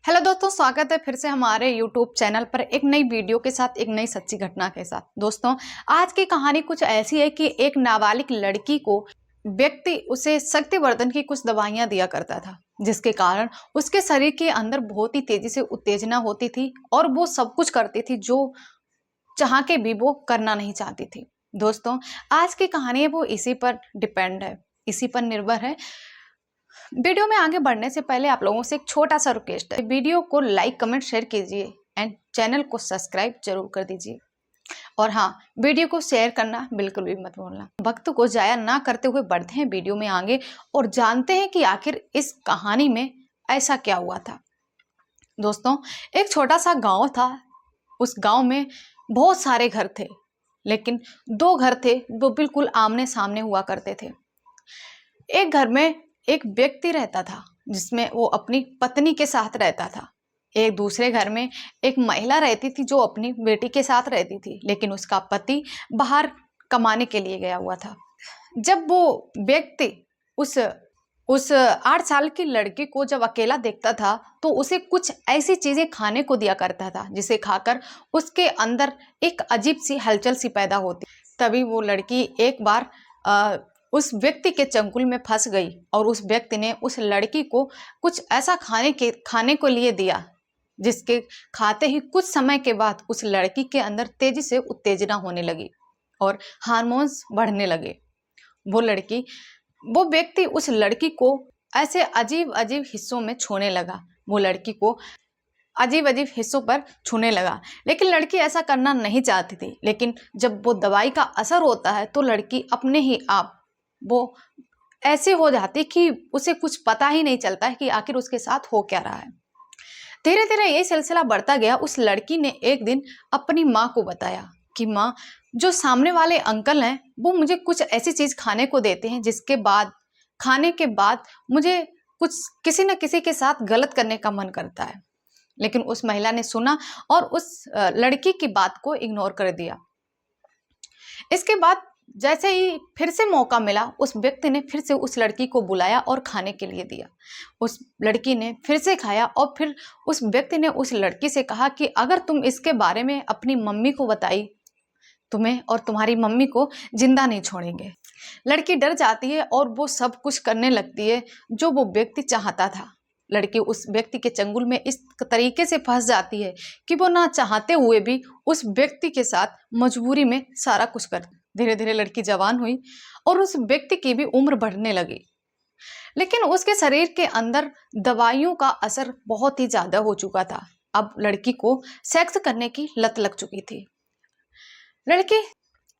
Hello दोस्तों, स्वागत है फिर से हमारे यूट्यूब चैनल पर एक नई वीडियो के साथ, एक नई सच्ची घटना के साथ। दोस्तों, आज की कहानी कुछ ऐसी है कि एक नाबालिग लड़की को व्यक्ति उसे शक्तिवर्धन की कुछ दवाइयां दिया करता था, जिसके कारण उसके शरीर के अंदर बहुत ही तेजी से उत्तेजना होती थी और वो सब कुछ करती थी जो चाह के भी वो करना नहीं चाहती थी। दोस्तों, आज की कहानी है वो इसी पर डिपेंड है, इसी पर निर्भर है। वीडियो में आगे बढ़ने से पहले आप लोगों से एक छोटा सा रिक्वेस्ट है, वीडियो को लाइक कमेंट शेयर कीजिए एंड चैनल को सब्सक्राइब जरूर कर दीजिए। और हाँ, वीडियो को शेयर करना बिल्कुल भी मत भूलना। वक्त को जाया ना करते हुए बढ़ते हैं वीडियो में आगे और जानते हैं कि आखिर इस कहानी में ऐसा क्या हुआ था। दोस्तों, एक छोटा सा गांव था। उस गांव में बहुत सारे घर थे, लेकिन दो घर थे वो बिल्कुल आमने सामने हुआ करते थे। एक घर में एक व्यक्ति रहता था जिसमें वो अपनी पत्नी के साथ रहता था। एक दूसरे घर में एक महिला रहती थी जो अपनी बेटी के साथ रहती थी, लेकिन उसका पति बाहर कमाने के लिए गया हुआ था। जब वो व्यक्ति उस 8 साल की लड़की को जब अकेला देखता था तो उसे कुछ ऐसी चीजें खाने को दिया करता था जिसे खाकर उसके अंदर एक अजीब सी हलचल सी पैदा होती। तभी वो लड़की एक बार उस व्यक्ति के चंगुल में फंस गई और उस व्यक्ति ने उस लड़की को कुछ ऐसा खाने को लिए दिया जिसके खाते ही कुछ समय के बाद उस लड़की के अंदर तेजी से उत्तेजना होने लगी और हार्मोन्स बढ़ने लगे। वो व्यक्ति उस लड़की को ऐसे अजीब अजीब हिस्सों में छूने लगा। वो लड़की को अजीब अजीब हिस्सों पर छूने लगा, लेकिन लड़की ऐसा करना नहीं चाहती थी। लेकिन जब वो दवाई का असर होता है तो लड़की अपने ही आप वो ऐसे हो जाती कि उसे कुछ पता ही नहीं चलता है कि आखिर उसके साथ हो क्या रहा है। धीरे धीरे ये सिलसिला बढ़ता गया। उस लड़की ने एक दिन अपनी माँ को बताया कि माँ, जो सामने वाले अंकल हैं वो मुझे कुछ ऐसी चीज खाने को देते हैं जिसके बाद खाने के बाद मुझे कुछ किसी न किसी के साथ गलत करने का मन करता है। लेकिन उस महिला ने सुना और उस लड़की की बात को इग्नोर कर दिया। इसके बाद जैसे ही फिर से मौका मिला, उस व्यक्ति ने फिर से उस लड़की को बुलाया और खाने के लिए दिया। उस लड़की ने फिर से खाया और फिर उस व्यक्ति ने उस लड़की से कहा कि अगर तुम इसके बारे में अपनी मम्मी को बताई, तुम्हें और तुम्हारी मम्मी को जिंदा नहीं छोड़ेंगे। लड़की डर जाती है और वो सब कुछ करने लगती है जो वो व्यक्ति चाहता था। लड़की उस व्यक्ति के चंगुल में इस तरीके से फंस जाती है कि वो ना चाहते हुए भी उस व्यक्ति के साथ मजबूरी में सारा कुछ कर। धीरे धीरे लड़की जवान हुई और उस व्यक्ति की भी उम्र बढ़ने लगी, लेकिन उसके शरीर के अंदर दवाइयों का असर बहुत ही ज्यादा हो चुका था। अब लड़की को सेक्स करने की लत लग चुकी थी। लड़की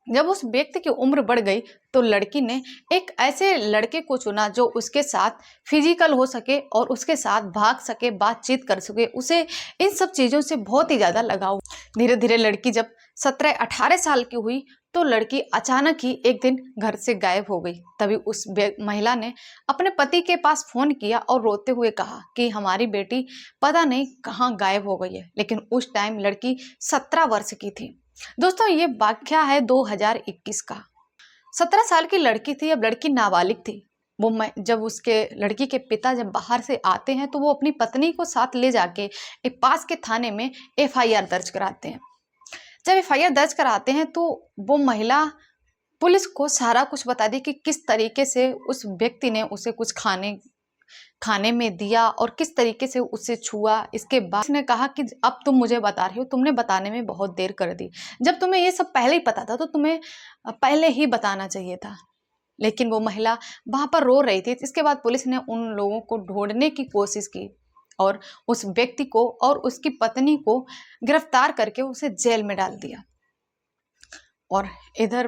जब उस व्यक्ति की उम्र बढ़ गई तो लड़की ने एक ऐसे लड़के को चुना जो उसके साथ फिजिकल हो सके और उसके साथ भाग सके, बातचीत कर सके, उसे इन सब चीज़ों से बहुत ही ज़्यादा लगाव। धीरे धीरे लड़की जब 17-18 साल की हुई तो लड़की अचानक ही एक दिन घर से गायब हो गई। तभी उस महिला ने अपने पति के पास फोन किया और रोते हुए कहा कि हमारी बेटी पता नहीं कहाँ गायब हो गई है। लेकिन उस टाइम लड़की 17 वर्ष की थी। दोस्तों, ये वाकया है 2021 का। 17 साल की लड़की थी। अब लड़की नाबालिग थी। जब उसके लड़की के पिता जब बाहर से आते हैं तो वो अपनी पत्नी को साथ ले जाके एक पास के थाने में FIR दर्ज कराते हैं। जब FIR दर्ज कराते हैं तो वो महिला पुलिस को सारा कुछ बता दी कि किस तरीके से उस व्यक्ति ने उसे कुछ खाने में दिया और किस तरीके से उसे छुआ। इसके बाद उसने कहा कि अब तुम मुझे बता रही हो, तुमने बताने में बहुत देर कर दी। जब तुम्हें ये सब पहले ही पता था तो तुम्हें पहले ही बताना चाहिए था। लेकिन वो महिला वहां पर रो रही थी। इसके बाद पुलिस ने उन लोगों को ढूंढने की कोशिश की और उस व्यक्ति को और उसकी पत्नी को गिरफ्तार करके उसे जेल में डाल दिया। और इधर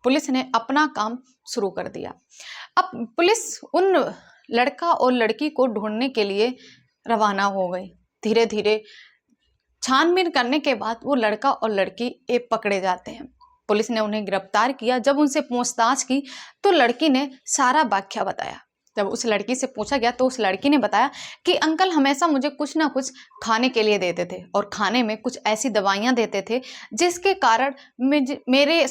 पुलिस ने अपना काम शुरू कर दिया। अब पुलिस उन लड़का और लड़की को ढूंढने के लिए रवाना हो गई। धीरे धीरे छानबीन करने के बाद वो लड़का और लड़की पकड़े जाते हैं। पुलिस ने उन्हें गिरफ्तार किया। जब उनसे पूछताछ की तो लड़की ने सारा वाकया बताया। जब उस लड़की से पूछा गया तो उस लड़की ने बताया कि अंकल हमेशा मुझे कुछ ना कुछ खाने के लिए देते थे और खाने में कुछ ऐसी दवाइयां देते थे जिसके कारण मेरे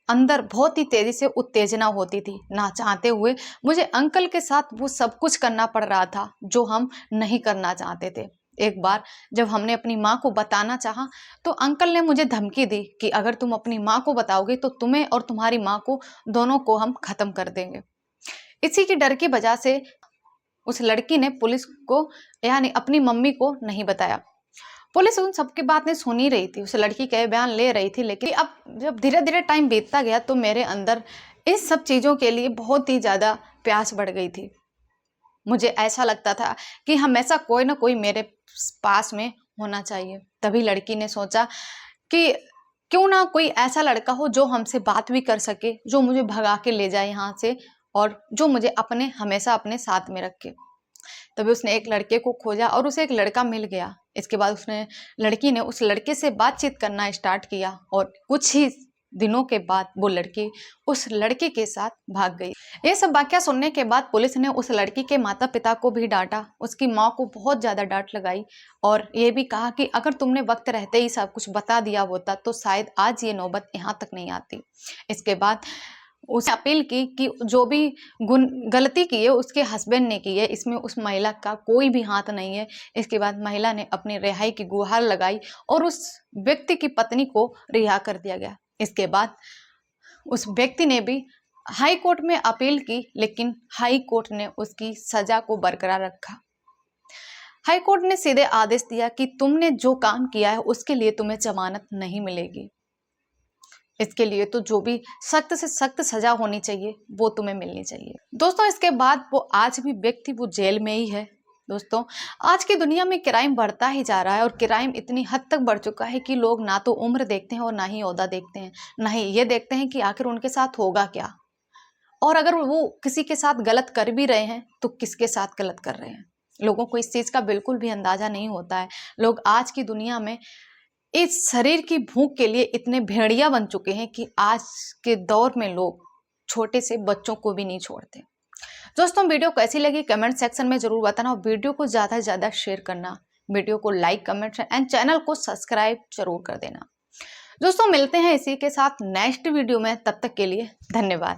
अंदर बहुत ही तेजी से उत्तेजना होती थी। ना चाहते हुए मुझे अंकल के साथ वो सब कुछ करना पड़ रहा था जो हम नहीं करना चाहते थे। एक बार जब हमने अपनी माँ को बताना चाहा तो अंकल ने मुझे धमकी दी कि अगर तुम अपनी माँ को बताओगे तो तुम्हें और तुम्हारी माँ को दोनों को हम खत्म कर देंगे। इसी की डर की वजह से उस लड़की ने पुलिस को यानी अपनी मम्मी को नहीं बताया। पुलिस उन सबकी बातें सुन ही रही थी, उस लड़की के बयान ले रही थी, लेकिन अब जब धीरे धीरे टाइम बीतता गया तो मेरे अंदर इस सब चीज़ों के लिए बहुत ही ज़्यादा प्यास बढ़ गई थी। मुझे ऐसा लगता था कि हमेशा कोई ना कोई मेरे पास में होना चाहिए। तभी लड़की ने सोचा कि क्यों ना कोई ऐसा लड़का हो जो हमसे बात भी कर सके, जो मुझे भगा के ले जाए यहाँ से और जो मुझे हमेशा अपने साथ में रखे। तभी उसने एक लड़के को खोजा और उसे एक लड़का मिल गया। इसके बाद लड़की ने उस लड़के से बातचीत करना स्टार्ट किया और कुछ ही दिनों के बाद वो लड़की उस लड़के के साथ भाग गई। ये सब वाकया सुनने के बाद पुलिस ने उस लड़की के माता पिता को भी डांटा, उसकी माँ को बहुत ज़्यादा डांट लगाई और ये भी कहा कि अगर तुमने वक्त रहते ही सब कुछ बता दिया होता तो शायद आज ये नौबत यहाँ तक नहीं आती। इसके बाद उसने अपील की कि जो भी गलती की है उसके हस्बैंड ने की है, इसमें उस महिला का कोई भी हाथ नहीं है। इसके बाद महिला ने अपनी रिहाई की गुहार लगाई और उस व्यक्ति की पत्नी को रिहा कर दिया गया। इसके बाद उस व्यक्ति ने भी हाई कोर्ट में अपील की, लेकिन हाई कोर्ट ने उसकी सजा को बरकरार रखा। हाई कोर्ट ने सीधे आदेश दिया कि तुमने जो काम किया है उसके लिए तुम्हें जमानत नहीं मिलेगी। इसके लिए तो जो भी सख्त से सख्त सजा होनी चाहिए वो तुम्हें मिलनी चाहिए। दोस्तों इसके बाद वो आज भी व्यक्ति वो जेल में ही है। दोस्तों आज की दुनिया में क्राइम बढ़ता ही जा रहा है और क्राइम इतनी हद तक बढ़ चुका है कि लोग ना तो उम्र देखते हैं और ना ही ओहदा देखते हैं, ना ही ये देखते हैं कि आखिर उनके साथ होगा क्या, और अगर वो किसी के साथ गलत कर भी रहे हैं तो किसके साथ गलत कर रहे हैं। लोगों को इस चीज़ का बिल्कुल भी अंदाजा नहीं होता है। लोग आज की दुनिया में इस शरीर की भूख के लिए इतने भेड़िया बन चुके हैं कि आज के दौर में लोग छोटे से बच्चों को भी नहीं छोड़ते। दोस्तों वीडियो कैसी लगी कमेंट सेक्शन में जरूर बताना और वीडियो को ज़्यादा से ज़्यादा शेयर करना, वीडियो को लाइक कमेंट एंड चैनल को सब्सक्राइब जरूर कर देना। दोस्तों मिलते हैं इसी के साथ नेक्स्ट वीडियो में, तब तक के लिए धन्यवाद।